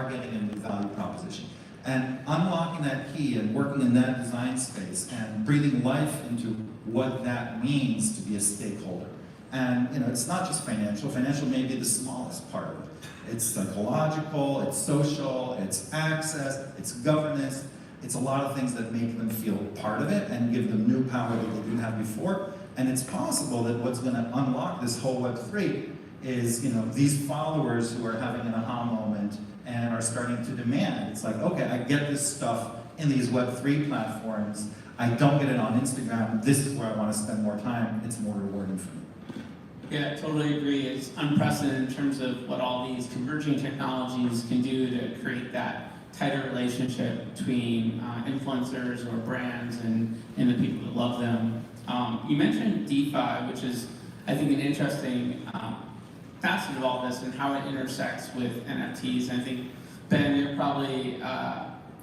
targeting, and new value proposition. And unlocking that key and working in that design space and breathing life into what that means to be a stakeholder. And it's not just financial. Financial may be the smallest part of it. It's psychological, it's social, it's access, it's governance. It's a lot of things that make them feel part of it and give them new power that they didn't have before. And it's possible that what's going to unlock this whole Web3 is, these followers who are having an aha moment and are starting to demand. It's like, okay, I get this stuff in these Web3 platforms. I don't get it on Instagram. This is where I want to spend more time. It's more rewarding for me. Yeah, I totally agree. It's unprecedented in terms of what all these converging technologies can do to create that tighter relationship between influencers or brands and the people that love them. You mentioned DeFi, which is, I think, an interesting facet of all this and how it intersects with NFTs. And I think, Ben, you're probably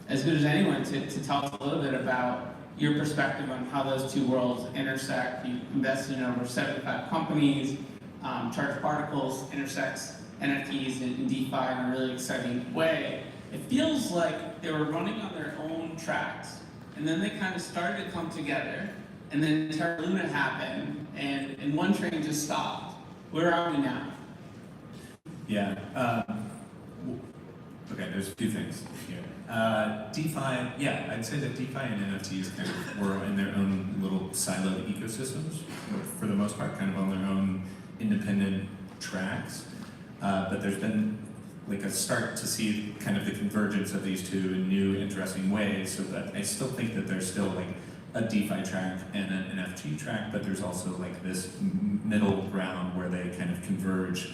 as good as anyone to tell us a little bit about your perspective on how those two worlds intersect. You've invested in over 75 companies, Charged Particles intersects NFTs and DeFi in a really exciting way. It feels like they were running on their own tracks, and then they kind of started to come together, and then Terra Luna happened, and one train just stopped. Where are we now? Yeah. Okay, there's a few things here. DeFi, yeah, I'd say that DeFi and NFTs kind of were in their own little siloed ecosystems, for the most part, kind of on their own independent tracks. But there's been like a start to see kind of the convergence of these two in new, interesting ways. So that I still think that there's still like a DeFi track and an NFT track, but there's also like this middle ground where they kind of converge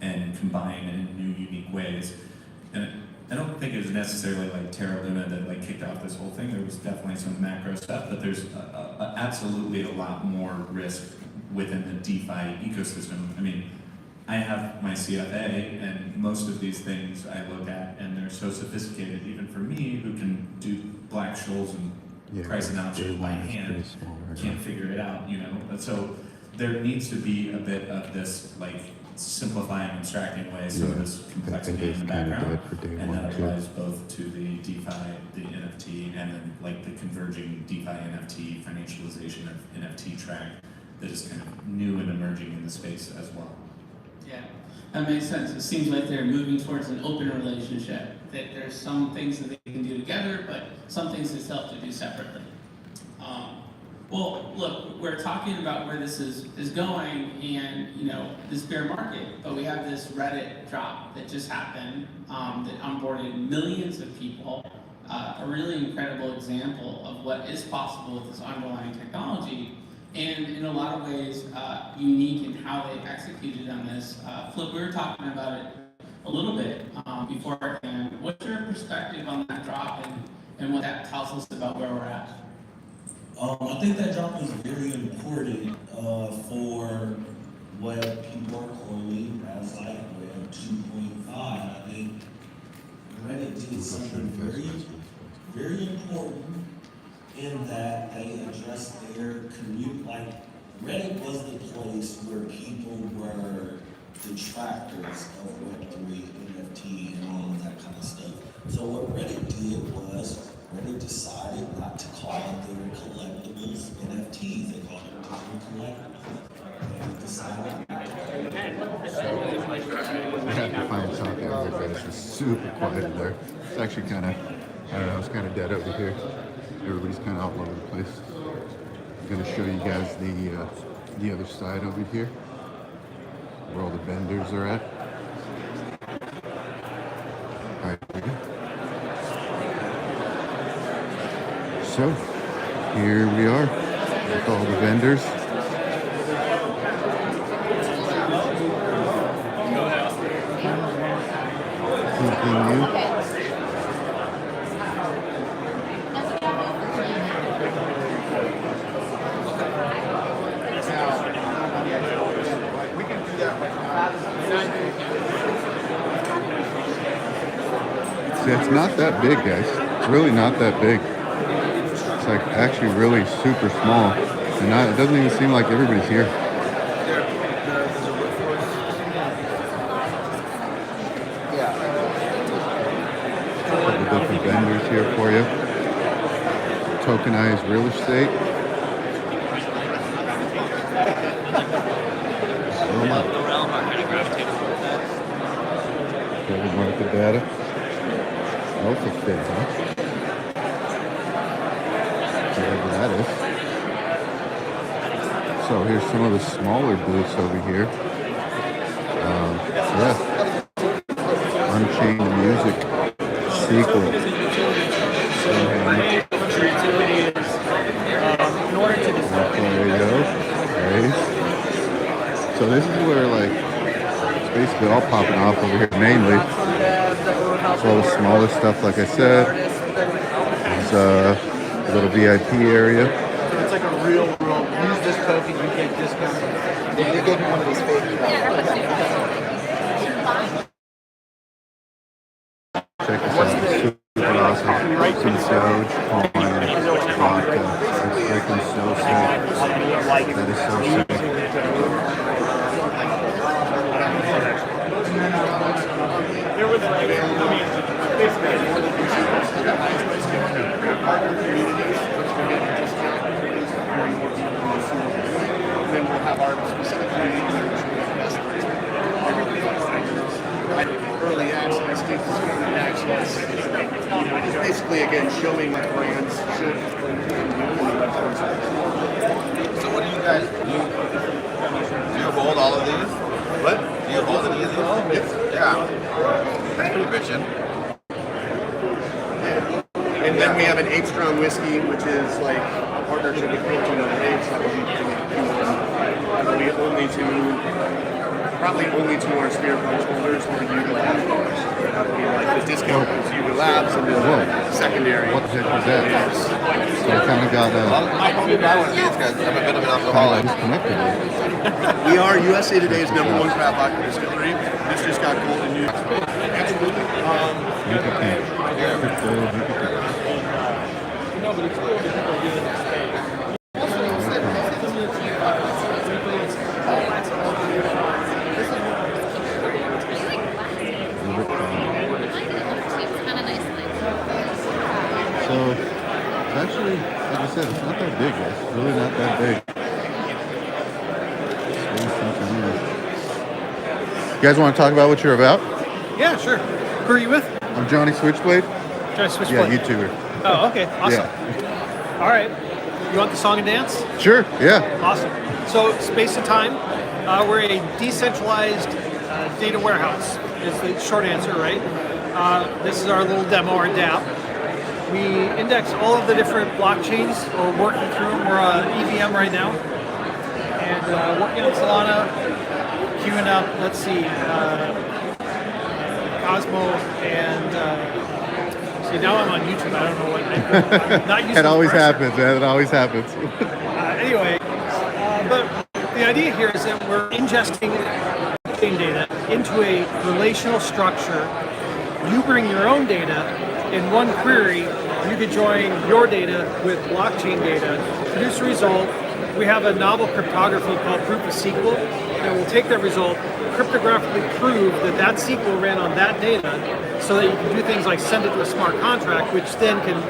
and combine in new, unique ways. And I don't think it was necessarily like Terra Luna that like kicked off this whole thing. There was definitely some macro stuff, but there's absolutely a lot more risk within the DeFi ecosystem. I mean, I have my CFA, and most of these things I look at, and they're so sophisticated, even for me, who can do Black-Scholes and price analysis by hand, can't figure it out, But so there needs to be a bit of this like simplifying, abstracting way, some of this complexity in the background, and that applies both to the DeFi, the NFT, and then like the converging DeFi NFT financialization of NFT track that is kind of new and emerging in the space as well. Yeah, that makes sense. It seems like they're moving towards an open relationship, that there's some things that they can do together, but some things they still have to do separately. Well, look, we're talking about where this is going and, this bear market, but we have this Reddit drop that just happened that onboarded millions of people, a really incredible example of what is possible with this underlying technology, and in a lot of ways unique in how they executed on this. Flip, we were talking about it a little bit beforehand. What's your perspective on that drop and what that tells us about where we're at? I think that drop is very important for what people are calling as like Web 2.5. I think Reddit did something very, very important in that they addressed their commute. Like Reddit was the place where people were detractors of Web3, NFT, and all of that kind of stuff. So what Reddit did was Reddit decided not to call their collectibles NFTs. They called them digital collectibles. They decided not I had to find something over there. It's just super quiet there. It's actually kind of, I don't know, it's kind of dead over here. Everybody's kind of all over the place. I'm going to show you guys the other side over here, where all the vendors are at. All right, here we go. So, here we are with all the vendors. Something new. See, it's not that big, guys. It's really not that big. It's like actually really super small, and it doesn't even seem like everybody's here. couple different vendors here for you. Tokenized real estate. Global market data. Alpha fit, huh? Whatever that is. So here's some of the smaller booths over here. Yeah. Unchained Music sequel. So this is where like it's basically all popping off over here mainly. So all the smaller stuff, like I said, is a little VIP area. It's like a real world. Use this token, you get discounts. They gave me one of these fake. Check this out. Super awesome. Some Doge, coin, vodka. It's freaking so sick. That is so sick. Then we'll have our specific early access, discounted access. It's basically, again, showing what brands should. So what do you guys do? Do you hold all of these? What? Do you hold any of these? Yeah. That's pretty bitchin'. And then we have an 8-strong whiskey, which is like a partnership with 1408. So we only to, probably only to our Sphere Punch holders or Yuga Labs. That would be like the discount is Yuga Labs and then the secondary. What the heck was that? So I kind of got I'll probably buy one of these guys. I'm a bit of an alcoholic. disconnected here. We are USA Today's #1 craft vodka distillery. This just got golden news. Absolutely. Yucatan. Crypto Yucatan. So, it's actually, like I said, it's not that big, guys. It's really not that big. You guys want to talk about what you're about? Yeah, sure. Who are you with? I'm Johnny Switchblade. Johnny Switchblade. Yeah, YouTuber. Oh, okay. Awesome. Yeah. All right. You want the song and dance? Sure, yeah. Awesome. So, Space and Time, we're a decentralized data warehouse, is the short answer, right? This is our little demo, our DApp. We index all of the different blockchains. We're working through them. We're on EVM right now. And working on Solana, queuing up, let's see, Cosmo, and see, now I'm on YouTube. I don't know what I'm not used to. It always happens, man. It always happens. Anyway, but the idea here is that we're ingesting blockchain data into a relational structure. You bring your own data. In one query, you could join your data with blockchain data, produce a result. We have a novel cryptography called proof of SQL that will take that result, cryptographically prove that that SQL ran on that data, so that you can do things like send it to a smart contract, which then can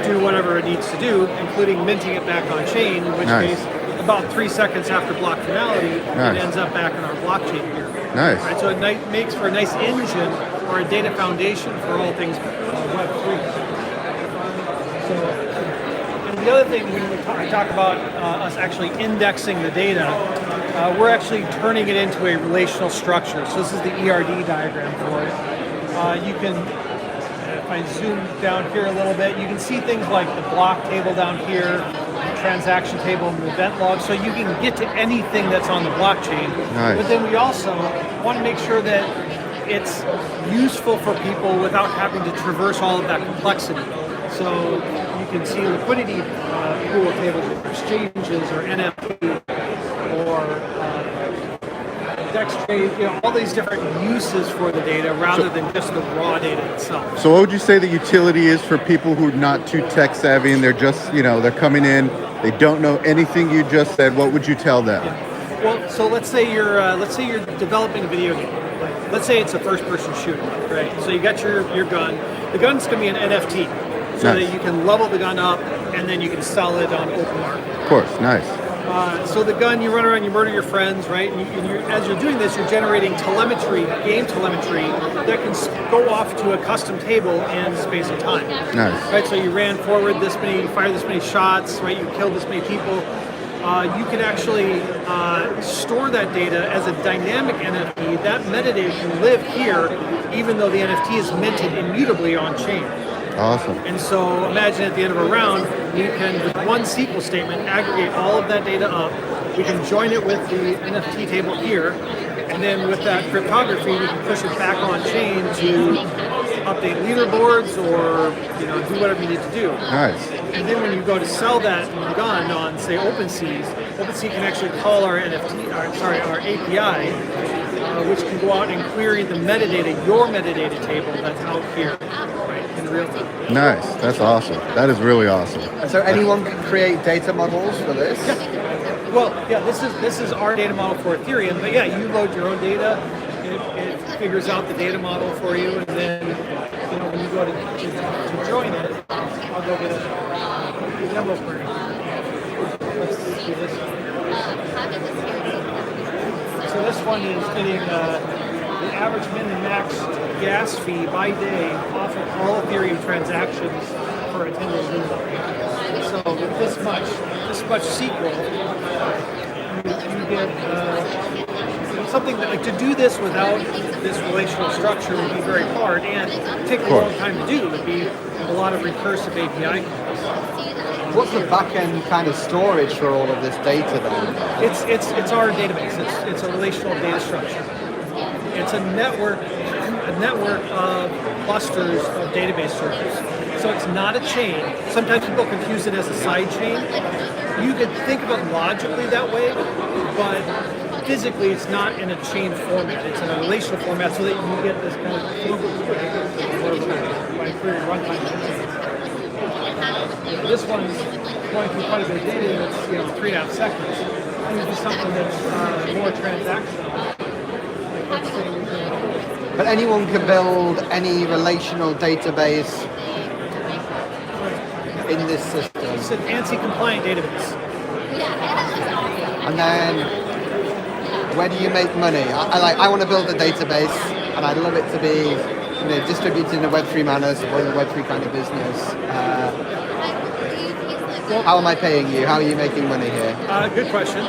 do whatever it needs to do, including minting it back on chain, in which Nice. case, about 3 seconds after block finality, Nice. it ends up back in our blockchain here. Nice. Right, so it makes for a nice engine or a data foundation for all things Web3. So, and the other thing, when I talk about us actually indexing the data, we're actually turning it into a relational structure. So this is the ERD diagram for it. You can, if I zoom down here a little bit, you can see things like the block table down here, the transaction table, and the event log. So you can get to anything that's on the blockchain. Nice. But then we also want to make sure that it's useful for people without having to traverse all of that complexity. So you can see liquidity pool tables with exchanges or NFT or DEX trade, all these different uses for the data rather than just the raw data itself. So what would you say the utility is for people who are not too tech savvy and they're just, they're coming in, they don't know anything you just said, what would you tell them? Well, so let's say you're developing a video game. Like, let's say it's a first-person shooter, right? So you got your gun. The gun's going to be an NFT, so Nice. that you can level the gun up, and then you can sell it on open market. Of course, nice. So the gun, you run around, you murder your friends, right? And as you're doing this, you're generating telemetry, game telemetry, that can go off to a custom table in space and time. Nice. Right, so you ran forward this many, fired this many shots, right? You killed this many people. You can actually store that data as a dynamic NFT. That metadata can live here, even though the NFT is minted immutably on chain. Awesome. And so imagine at the end of a round, you can, with one SQL statement, aggregate all of that data up. We can join it with the NFT table here, and then with that cryptography, we can push it back on chain to update leaderboards or do whatever you need to do. Nice. And then when you go to sell that gun on, say, OpenSea, OpenSea can actually call our our API, which can go out and query the metadata, your metadata table that's out here, right, in real time. Nice. That's awesome. That is really awesome. And so anyone can create data models for this? Well, yeah, this is our data model for Ethereum, but yeah, you load your own data, it figures out the data model for you, and then when you go to join it, I'll go get a demo for you. Let's do this. So this one is getting the average min and max gas fee by day off of all Ethereum transactions for a 10-day window. So with this much SQL, you get something that, like, to do this without this relational structure would be very hard and take a long time to do. It would be a lot of recursive API calls. What's the back-end kind of storage for all of this data then? It's our database. It's a relational data structure. It's a network of clusters of database servers. So it's not a chain. Sometimes people confuse it as a side chain. You could think of it logically that way, but physically it's not in a chain format. It's in a relational format so that you get this kind of by query runtime. This one's going through quite a bit of data. It's 3.5 seconds. It would be something that's more transactional. But anyone can build any relational database in this system. It's an ANSI compliant database. And then where do you make money? I want to build a database, and I'd love it to be distributed in a Web3 manner, supporting a Web3 kind of business. How am I paying you? How are you making money here? Good question.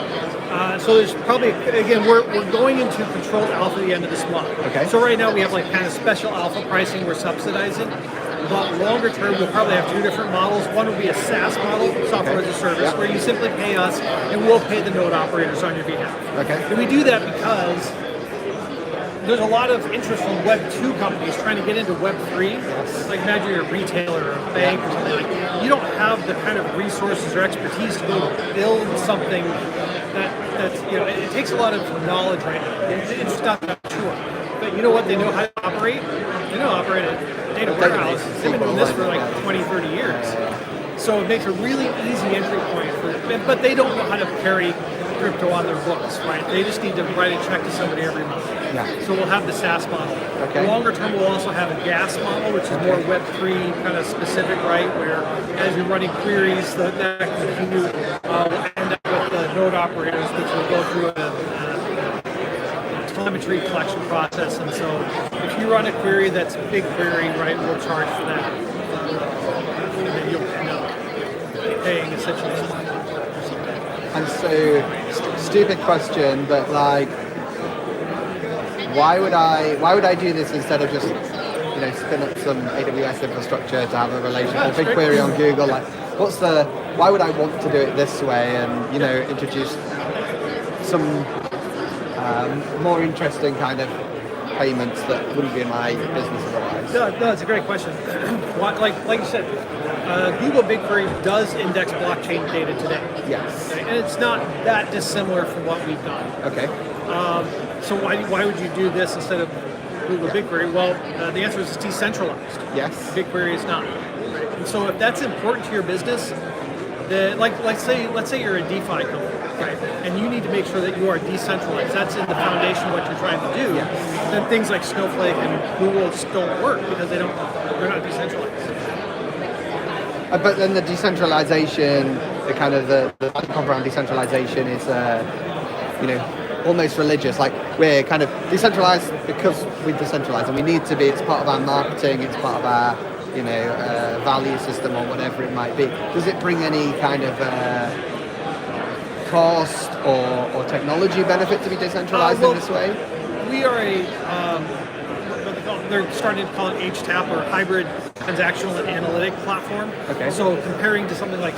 So there's probably, again, we're going into controlled alpha at the end of this month. Okay. So right now we have like kind of special alpha pricing we're subsidizing. But longer term, we'll probably have two different models. One will be a SaaS model, software as a service, where you simply pay us and we'll pay the node operators on your behalf. Okay. And we do that because there's a lot of interest from Web 2 companies trying to get into Web 3. Like imagine you're a retailer or a bank or something like that. You don't have the kind of resources or expertise to go build something that's it takes a lot of knowledge right now. It's just not that mature. But you know what? They know how to operate. They know how to operate a data warehouse. They've been doing this for like 20, 30 years. So it makes a really easy entry point for them. But they don't know how to carry crypto on their books, right? They just need to write a check to somebody every month. Yeah. So we'll have the SaaS model. Okay. Longer term, we'll also have a gas model, which is more Web3 kind of specific, right? Where as you're running queries, that continue, we'll end up with the node operators, which will go through a telemetry collection process. And so if you run a query that's a big query, right, we'll charge for that. And then you'll end up paying essentially. And so, stupid question, but like, why would I do this instead of just spin up some AWS infrastructure to have a relational BigQuery on Google? Like, why would I want to do it this way and introduce some more interesting kind of payments that wouldn't be in my business otherwise? No, it's a great question. Like you said, Google BigQuery does index blockchain data today. Yes. Okay? And it's not that dissimilar from what we've done. Okay. So why would you do this instead of Google BigQuery? Well, the answer is it's decentralized. Yes. BigQuery is not. Right? And so if that's important to your business, then let's say you're a DeFi company. right? And you need to make sure that you are decentralized. That's in the foundation of what you're trying to do. Then things like Snowflake and Google just don't work because they're not decentralized. But then the decentralization, the kind of the around decentralization is, almost religious. Like we're kind of decentralized because we decentralize, and we need to be. It's part of our marketing. It's part of our, value system or whatever it might be. Does it bring any kind of cost or technology benefit to be decentralized in this way? We are they're starting to call it HTAP, or hybrid transactional and analytic platform. Okay. So comparing to something like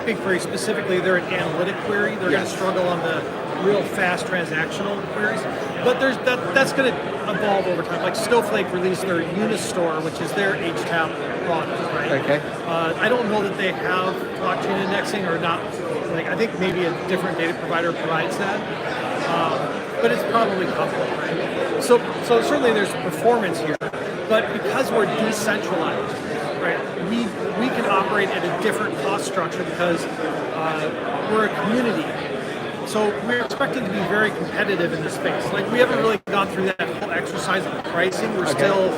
BigQuery specifically, they're an analytic query. They're going to struggle on the real fast transactional queries. But that's going to evolve over time. Like Snowflake released their Unistore, which is their HTAP product, right? Okay. I don't know that they have blockchain indexing or not. Like I think maybe a different data provider provides that. But it's probably coming, right? So certainly there's performance here, but because we're decentralized, right, we can operate at a different cost structure because we're a community. So we're expecting to be very competitive in this space. Like we haven't really gone through that whole exercise of pricing. We're still,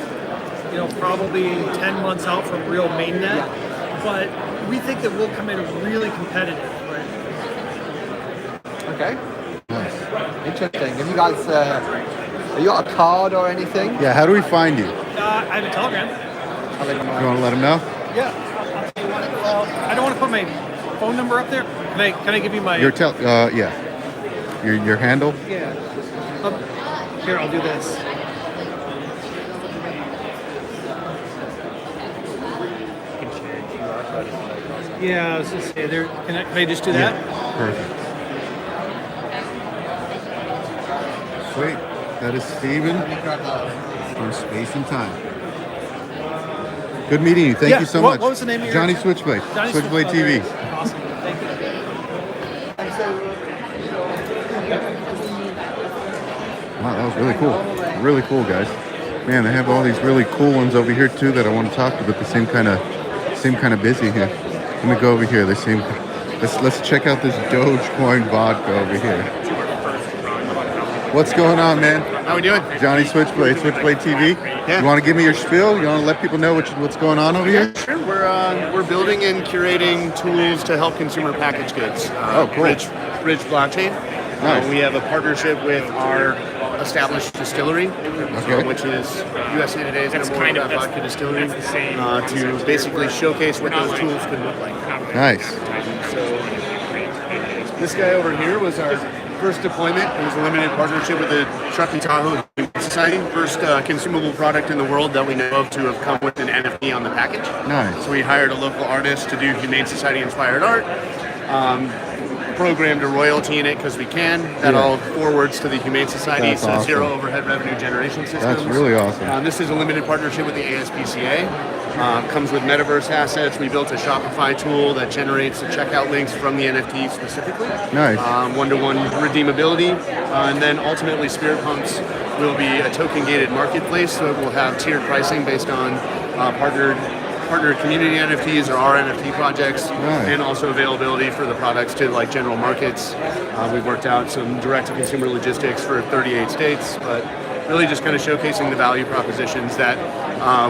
probably 10 months out from real mainnet, but we think that we'll come in really competitive, right? Okay. Nice. Interesting. Have you guys, have you got a card or anything? Yeah, how do we find you? I have a Telegram. You want to let them know? Yeah. I don't want to put my phone number up there. Can I give you my... Your handle? Yeah. Here, I'll do this. Yeah, I was just saying, can I just do that? Yeah, perfect. Sweet. That is Steven from Space and Time. Good meeting you. Thank you so much. What was the name of your... Johnny Switchblade. Johnny Switchblade TV. Awesome. Thank you. Wow, that was really cool. Really cool, guys. Man, they have all these really cool ones over here too that I want to talk to, but the same kind of busy here. Let me go over here. They seem. Let's check out this Dogecoin vodka over here. What's going on, man? How we doing? Johnny Switchblade, Switchblade TV. Yeah. You want to give me your spiel? You want to let people know what's going on over here? Sure. We're building and curating tools to help consumer packaged goods. Oh, cool. Bridge blockchain. Nice. We have a partnership with our established distillery, which is USA Today's kind of vodka distillery, to basically showcase what those tools could look like. Nice. So this guy over here was our first deployment. It was a limited partnership with the Truckee Tahoe Humane Society, first consumable product in the world that we know of to have come with an NFT on the package. Nice. So we hired a local artist to do Humane Society inspired art. Programmed a royalty in it because we can. That all forwards to the Humane Society. That's so awesome. Zero overhead revenue generation systems. That's really awesome. This is a limited partnership with the ASPCA. Comes with metaverse assets. We built a Shopify tool that generates the checkout links from the NFT specifically. Nice. One-to-one redeemability. And then ultimately Spirit Punks will be a token-gated marketplace, so it will have tiered pricing based on partnered community NFTs or our NFT projects, and also availability for the products to like general markets. We've worked out some direct-to-consumer logistics for 38 states, but really just kind of showcasing the value propositions that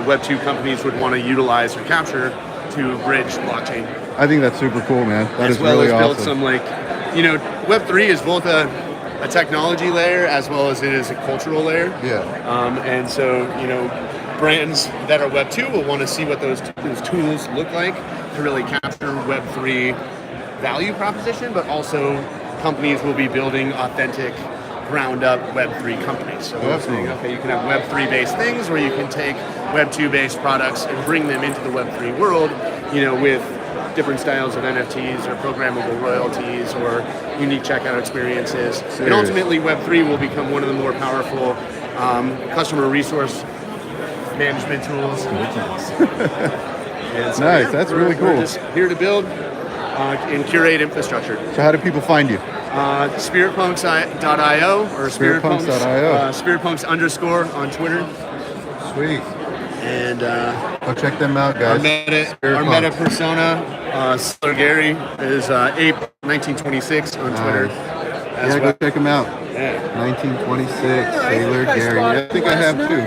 Web2 companies would want to utilize or capture to bridge blockchain. I think that's super cool, man. That is well really as awesome. build some Web3 is both a technology layer as well as it is a cultural layer. Yeah. And so, brands that are Web 2 will want to see what those tools look like to really capture Web 3 value proposition, but also companies will be building authentic ground up Web 3 companies. So we're saying, okay, you can have Web 3 based things, or you can take Web 2 based products and bring them into the Web 3 world, with different styles of NFTs or programmable royalties or unique checkout experiences. And ultimately Web 3 will become one of the more powerful customer resource management tools. So, nice, that's really cool. We're just here to build and curate infrastructure. So how do people find you? Spiritpunks.io or Spiritpunks.io. Spiritpunks _ on Twitter. Sweet. And Go check them out, our guys. meta persona, Sailor Gary, is Ape 1926 on Twitter. Yeah, go check them out. Yeah. 1926, Sailor Gary. I think I have two.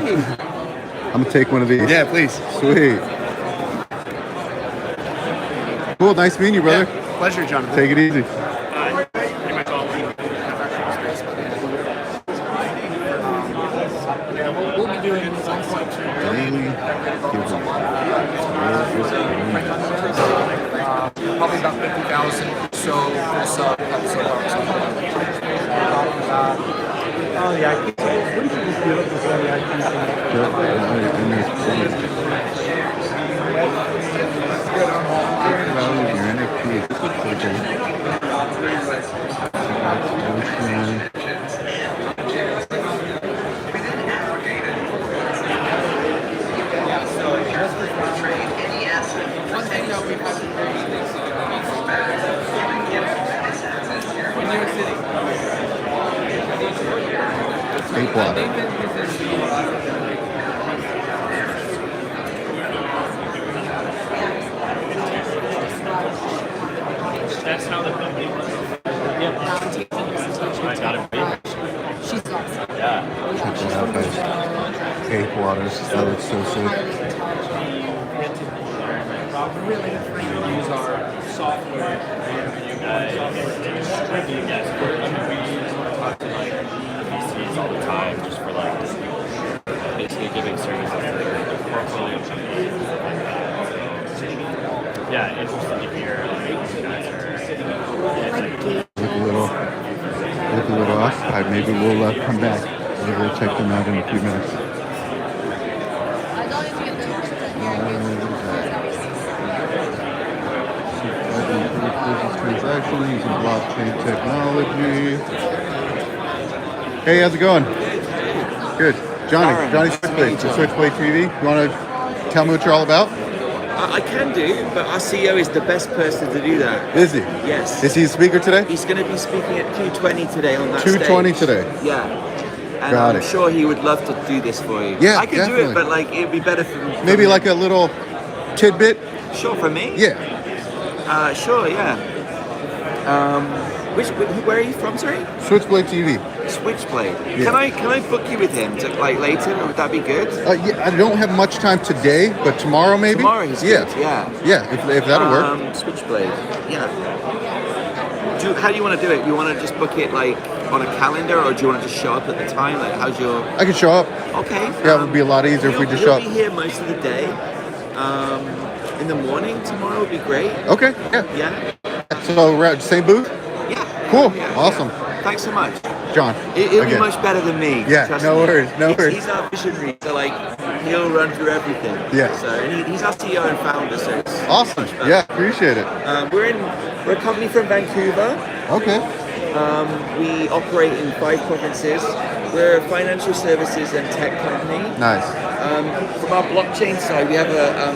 I'm gonna take one of these. Yeah, please. Sweet. Cool, nice meeting you, brother. Yeah, pleasure, Jonathan. Take it easy. We'll be doing 1.2 Daily probably about 50,000 or so for this episode. Oh yeah. What did you just do before the One thing that we've had to do in New York City. Ape water. That's how the company works. I got it. She's awesome. Yeah. Check that out, guys. Ape waters. That looks so sick. We use our software for you guys to distribute. Yes, we use talk to like VCs all the time just for like basically giving services to their portfolio companies. Yeah, interesting to hear like you guys are. Look a little occupied. Maybe we'll come back. Maybe we'll check them out in a few minutes. Transaction using blockchain technology. Hey, how's it going? Good. Johnny Switchblade from Switchblade TV. You want to tell me what you're all about? I can do, but our CEO is the best person to do that. Is he? Yes. Is he a speaker today? He's going to be speaking at 2:20 today on that 2:20 stage. today. Yeah. And Got I'm it. sure he would love to do this for you. Yeah, I could do definitely. it, but like it'd be better for Maybe like a little tidbit. Sure, for me? Yeah. Sure, yeah. Where are you from, sorry? Switchblade TV. Switchblade. Yeah. Can I book you with him to, like later? Would that be good? Yeah, I don't have much time today, but tomorrow maybe. Tomorrow he's yeah. good. Yeah. Yeah, if that'll work. Switchblade. Yeah. How do you want to do it? You want to just book it like on a calendar, or do you want to just show up at the time? Like, how's your? I can show up. Okay. Yeah, it would be a lot easier if we just show up. He'll be here most of the day. In the morning tomorrow would be great. Okay. Yeah. Yeah. So we're at the same booth. Yeah. Cool. Yeah, Awesome. Yeah. Thanks so much. John. He'll be again. much better than me. Yeah. trust No me. worries. No worries. He's our visionary, so like he'll run through everything. Yeah. So and he's our CEO and founder, so it's Awesome. much better. Yeah. Appreciate it. We're a company from Vancouver. Okay. We operate in 5 provinces. We're a financial services and tech company. Nice. From our blockchain side, we have a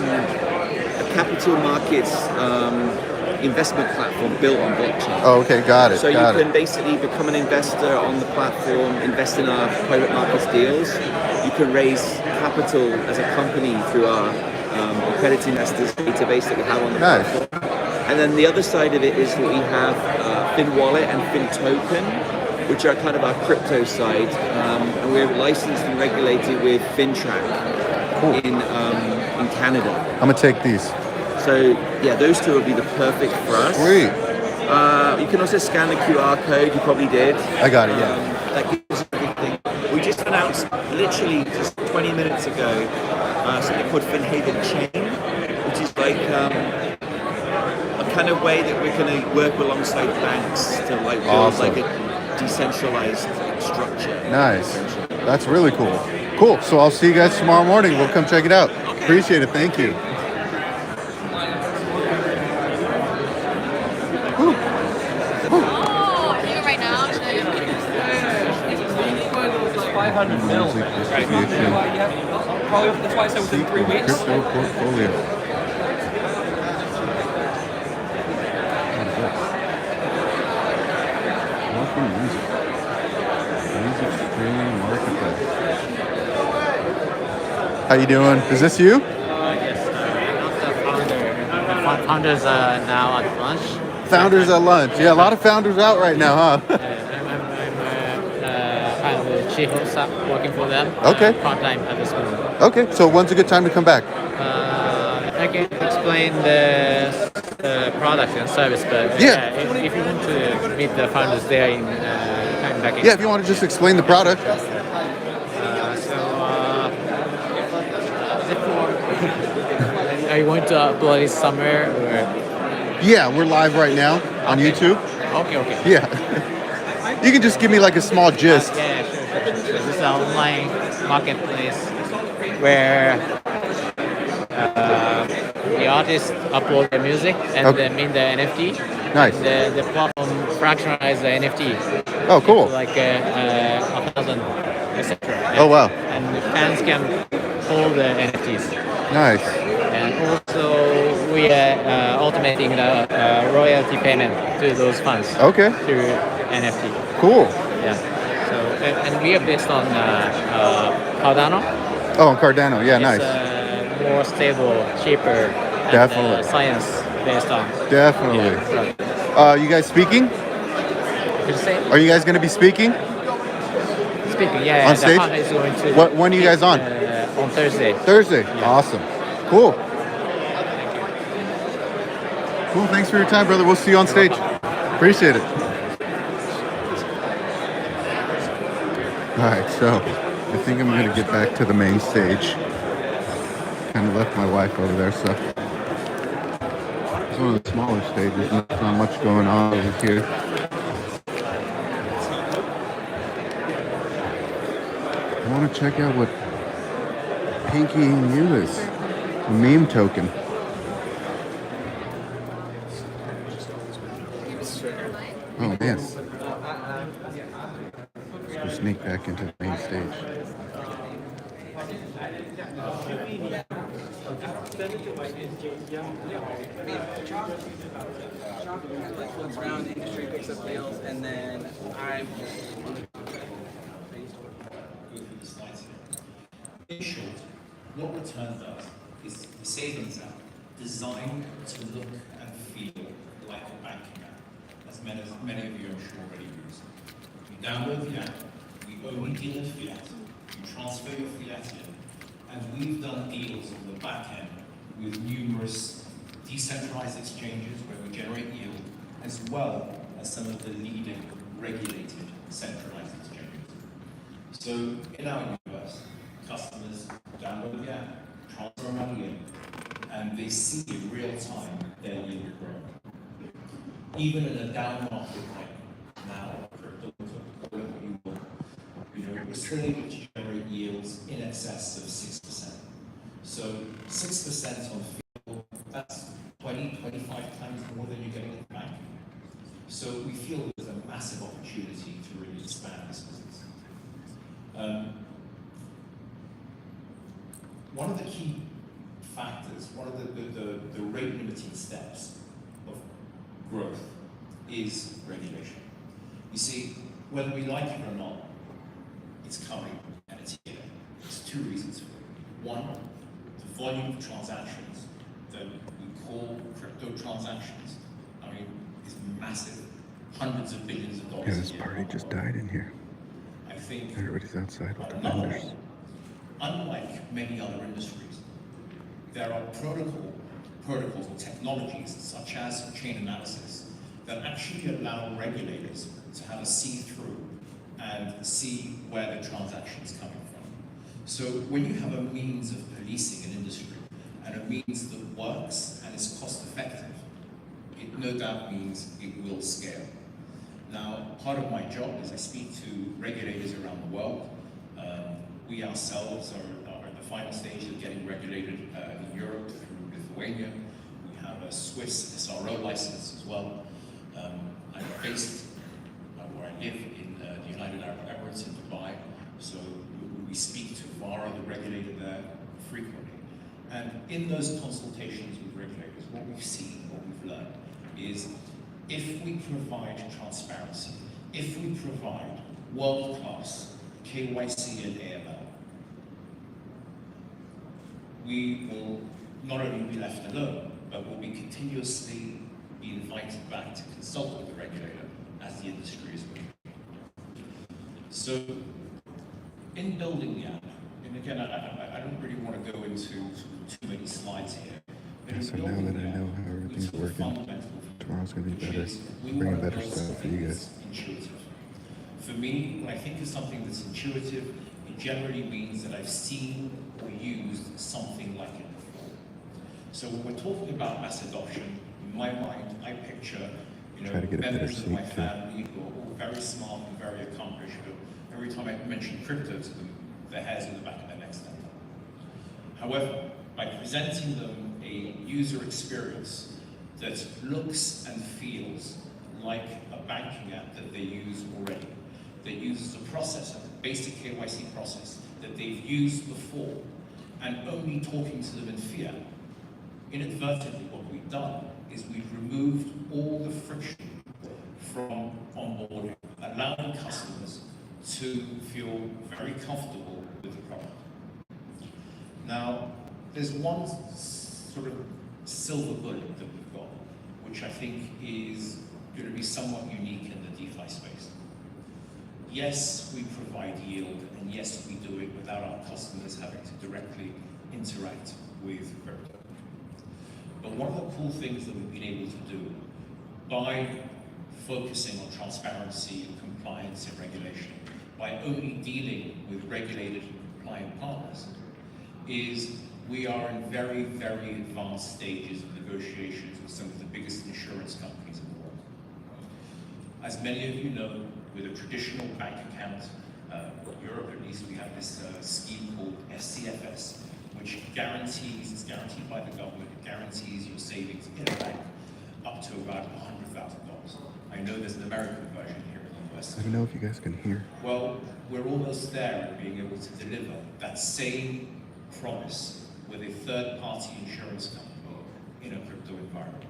capital markets investment platform built on blockchain. Oh, okay. Got it. So got you it. can basically become an investor on the platform, invest in our private markets deals. You can raise capital as a company through our accredited investors database that we have on the Nice. platform. And then the other side of it is that we have FinWallet and FinToken, which are kind of our crypto side. And we're licensed and regulated with FinTrack in Canada. I'm gonna take these. So yeah, those two would be the perfect for us. Sweet. You can also scan the QR code. You probably did. I got it. Yeah. That gives us everything. We just announced literally just 20 minutes ago something called Finhaven Chain, which is like a kind of way that we're going to work alongside banks to like build Awesome. like a decentralized structure. Nice. That's really cool. Cool. So I'll see you guys tomorrow morning. We'll come check it out. Okay. Appreciate it. Thank you. Right now, 500 mil. Music Right. distribution. Probably that's why I said within 3 weeks. Crypto portfolio. Walking music. Music streaming marketplace. How you doing? Is this you? Yes, not the founder. The founders are now at lunch. Founders at lunch. Yeah, a lot of founders out right now, huh? I'm kind of the chief of staff working for them. Okay. Part-time at this moment. Okay, so when's a good time to come back? I can explain the product and service, but Yeah. if you want to meet the founders there in time back in. Yeah, if you want to just explain the product. Are you going to upload it somewhere? Or? Yeah, we're live right now on YouTube. Okay. Yeah. You can just give me like a small gist. Yeah, sure. This is an online marketplace where the artists upload their music and they mint the NFT. Nice. The platform fractionalize the NFT. Oh, cool. Like 1,000, etc. Oh, wow. And the fans can hold the NFTs. Nice. And also we are automating the royalty payment to those fans. Okay. Through NFT. Cool. Yeah. So and we are based on Cardano. Oh, on Cardano. Yeah, nice. It's more stable, cheaper. Definitely. And, science based on. Definitely. Yeah, You guys speaking? Could you say? Are you guys going to be speaking? Speaking, yeah. On the stage? fund is going to When are you guys on? On Thursday. Thursday. Awesome. Cool. Cool. Thanks for your time, brother. We'll see you on stage. Appreciate it. All right, so I think I'm going to get back to the main stage. Kind of left my wife over there, so it's one of the smaller stages. Not much going on over here. I want to check out what Pinky and You is. A meme token. Oh, man. Let's sneak back into the main stage. Around the industry picks up deals, and then I'm. In short, what Return does is the savings app designed to look and feel like a banking app, as many of you I'm sure already use. You download the app, we only deal in fiat, you transfer your fiat in, and we've done deals on the back end with numerous decentralized exchanges where we generate yield, as well as some of the leading regulated centralized exchanges. So in our universe, customers download the app, transfer money in, and they see in real time their yield grow. Even in a down market like now, crypto, call it what you will, we're still able to generate yields in excess of 6%. So 6% on field, that's 20, 25 times more than you're getting in the bank. So we feel there's a massive opportunity to really expand this business. One of the key factors, one of the rate limiting steps of growth is regulation. You see, whether we like it or not, it's coming and it's here. There's two reasons for it. One, the volume of transactions that we call crypto transactions, is massive. Hundreds of billions of dollars. Yeah, this party just died in here. I think Everybody's outside with the vendors. Unlike many other industries, there are protocols or technologies such as chain analysis that actually allow regulators to have a see-through and see where the transaction is coming from. So when you have a means of policing an industry and a means that works and is cost-effective, it no doubt means it will scale. Now, part of my job is I speak to regulators around the world. We ourselves are at the final stage of getting regulated in Europe through Lithuania. We have a Swiss SRO license as well. I'm based where I live in the United Arab Emirates in Dubai, so we speak to VARA, the regulator there, frequently. And in those consultations with regulators, what we've seen, what we've learned, is if we provide transparency, if we provide world-class KYC and AML, we will not only be left alone, but will be continuously be invited back to consult with the regulator as the industry is moving. So, in building the app, and again, I don't really want to go into too many slides here. But So now that I know how everything's working, tomorrow's going to be better. Bringing better stuff for you guys. Intuitive. For me, when I think of something that's intuitive, it generally means that I've seen or used something like it before. So when we're talking about mass adoption, in my mind, I picture, Try to get a better members of my seat, too. family who are all very smart and very accomplished, but every time I mention crypto to them, their hairs on the back of their necks stand up. However, by presenting them a user experience that looks and feels like a banking app that they use already, that uses a process, a basic KYC process that they've used before, and only talking to them in fiat, inadvertently what we've done is we've removed all the friction from onboarding, allowing customers to feel very comfortable with the product. Now, there's one sort of silver bullet that we've got, which I think is going to be somewhat unique in the DeFi space. Yes, we provide yield, and yes, we do it without our customers having to directly interact with crypto. But one of the cool things that we've been able to do by focusing on transparency and compliance and regulation, by only dealing with regulated and compliant partners, is we are in very, very advanced stages of negotiations with some of the biggest insurance companies in the world. As many of you know, with a traditional bank account, in Europe at least, we have this scheme called SCFS, which guarantees, it's guaranteed by the government, it guarantees your savings in a bank up to about $100,000. I know there's an American version here in the US. Let me know if you guys can hear. Well, we're almost there at being able to deliver that same promise with a third-party insurance company in a crypto environment.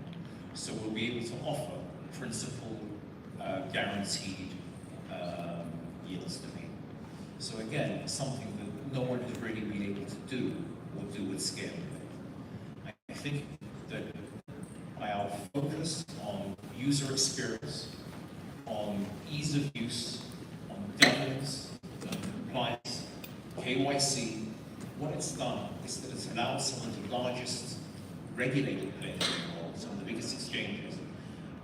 So we'll be able to offer principal guaranteed yields to me. So again, something that no one has really been able to do or do at scale. I think that by our focus on user experience, on ease of use, on governance, on compliance, KYC, what it's done is that it's allowed some of the largest regulated players in the world, some of the biggest exchanges,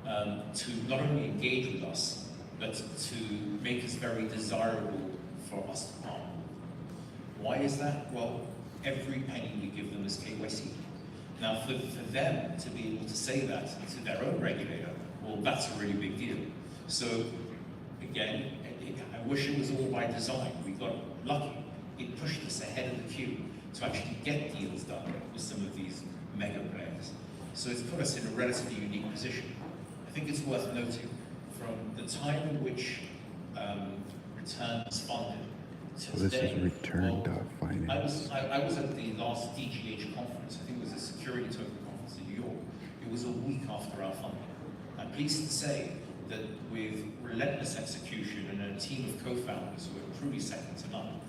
to not only engage with us, but to make us very desirable for us to partner. Why is that? Well, every penny we give them is KYC. Now, for them to be able to say that to their own regulator, well, that's a really big deal. So, again, I wish it was all by design. We got lucky. It pushed us ahead of the queue to actually get deals done with some of these mega players. So it's put us in a relatively unique position. I think it's worth noting from the time in which Return was funded to So this today. is return.finance. I was at the last DGH conference. I think it was a security token conference in New York. It was a week after our funding. I'm pleased to say that with relentless execution and a team of co-founders who are truly second to none,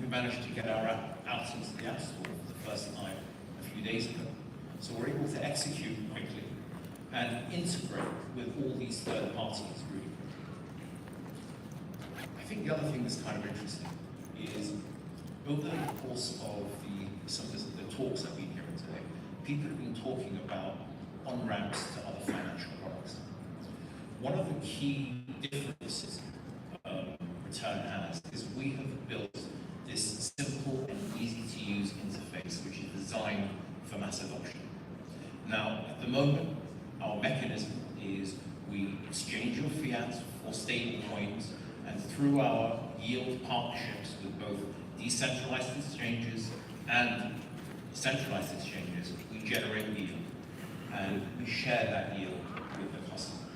we managed to get our app out into the App Store for the first time a few days ago. So we're able to execute quickly and integrate with all these third parties really quickly. I think the other thing that's kind of interesting is over the course of some of the talks I've been hearing today, people have been talking about on-ramps to other financial products. One of the key differences Return has is we have built this simple and easy to use interface which is designed for mass adoption. Now, at the moment, our mechanism is we exchange your fiat for stable coins, and through our yield partnerships with both decentralized exchanges and centralized exchanges, we generate yield, and we share that yield with the customer.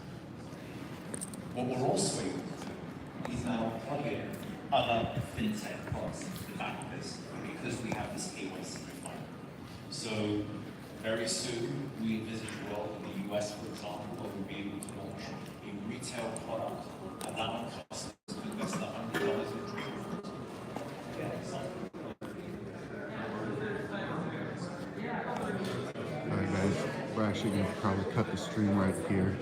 What we're also able to do is now plug in other fintech products to back this, because we have this KYC requirement. So very soon, we envisage a world in the US, for example, where we'll be able to launch a retail product allowing customers to invest $100 in crypto. we're actually gonna probably cut the stream right here.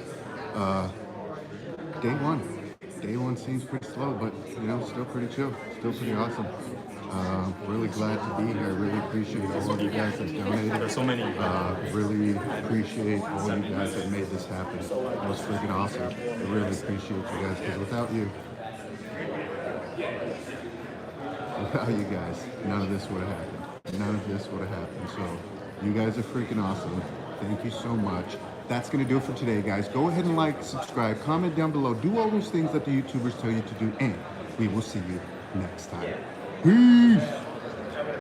Day one seems pretty slow, but you know, still pretty chill, still pretty awesome. Really glad to be here. Really appreciate all of you guys that donated. There's so many. Really appreciate all you guys that made this happen. That was freaking awesome. I really appreciate you guys, because without you guys, none of this would have happened. None of this would have happened. So you guys are freaking awesome. Thank you so much. That's going to do it for today, guys. Go ahead and like, subscribe, comment down below. Do all those things that the YouTubers tell you to do, and we will see you next time. Peace!